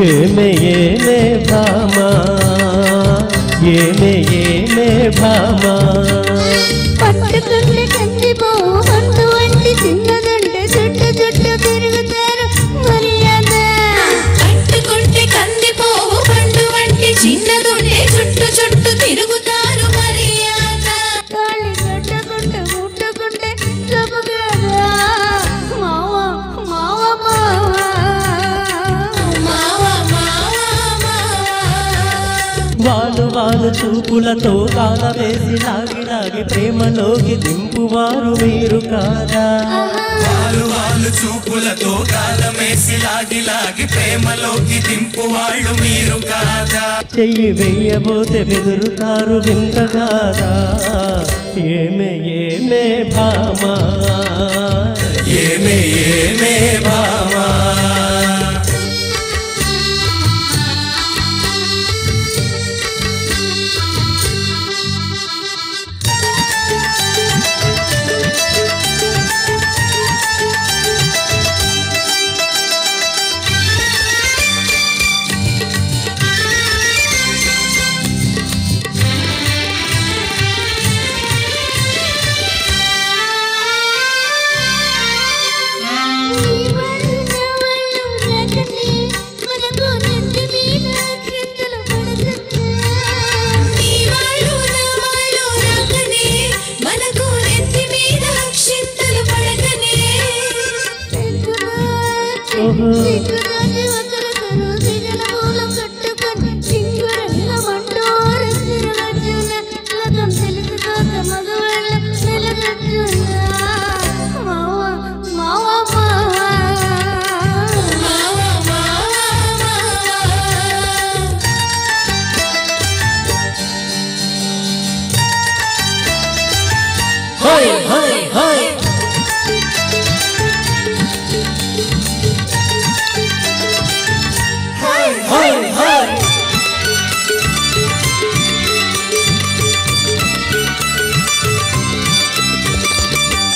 ఏమే ఏమే భామా ఏమే ఏమే భామా పట్టుకుంటే కందిపోవు హంటు వంటి చిన్నదంటే చుట్టు చుట్టూ తిరుగుతారు మర్యాద పట్టుకుంటే కందిపోవు హంటు వంటి చిన్నదుంటే చుట్టు చుట్టూ తిరుగుతారు మర్యాద తాళి కట్టుకుంటే ముట్టుకుంటే జబుగాదా మావా మావా వాళ్ళు వాళ్ళు చూపులతో కాల వేసి లాగి లాగి ప్రేమలోకి దింపువారు మీరు కాదా వాళ్ళు వాళ్ళు చూపులతో కాలం వేసి లాగి లాగి ప్రేమలోకి దింపువాళ్ళు మీరు కాదా చెయ్యి వెయ్యబోతే బెదురుతారు వింత కాదా ఏమే ఏమే భామా ఏమే ఏమే భామా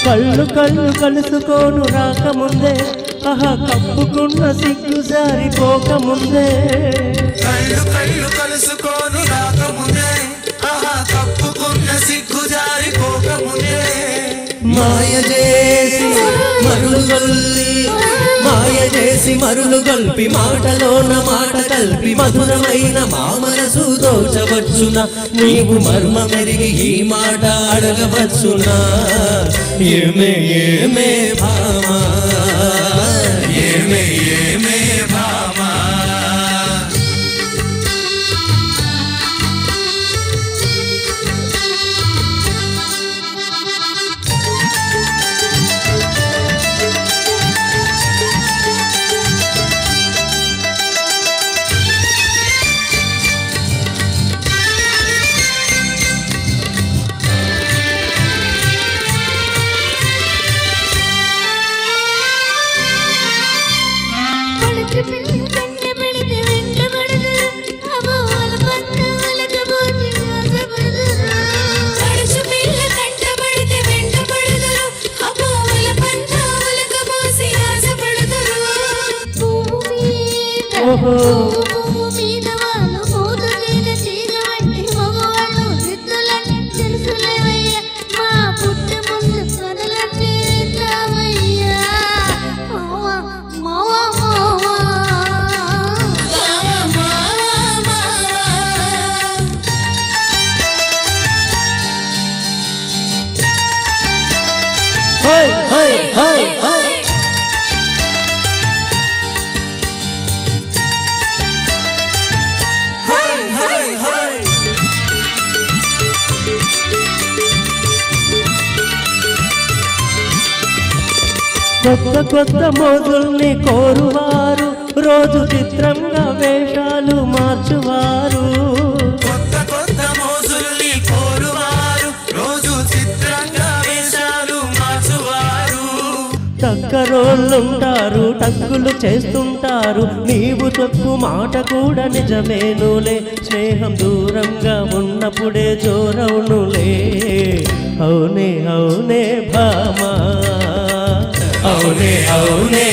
కళ్ళు కళ్ళు కలుసుకోను రాకముందే ఆహా కప్పుకున్న సిగ్గు జారిపోకముందే కళ్ళు కళ్ళు కలుసుకోను రాకముందే ఆహా కప్పుకున్న సిగ్గు జారిపోకముందే మాయ చేసి మరులు గొల్లి మాయ చేసి మరులు గొల్పి మాటలోన మాట కలిపి మధురమైన మా మనసు దోచవచ్చునా నీవు మర్మ మెరిగి ఈ మాట అడగవచ్చునా ఏమే ఏమే భామా ఏమే ఏమే భామా కొత్త కొత్త మోజుల్ని కోరువారు రోజు చిత్రంగా వేషాలు మార్చువారు కొత్త కొత్త మోజుల్ని కోరువారు టారోళ్ళుంటారు టక్కులు చేస్తుంటారు నీవు తప్పు మాట కూడా నిజమేనులే స్నేహం దూరంగా ఉన్నప్పుడే జోరవునులే అవునే అవునే భామా అవునే అవునే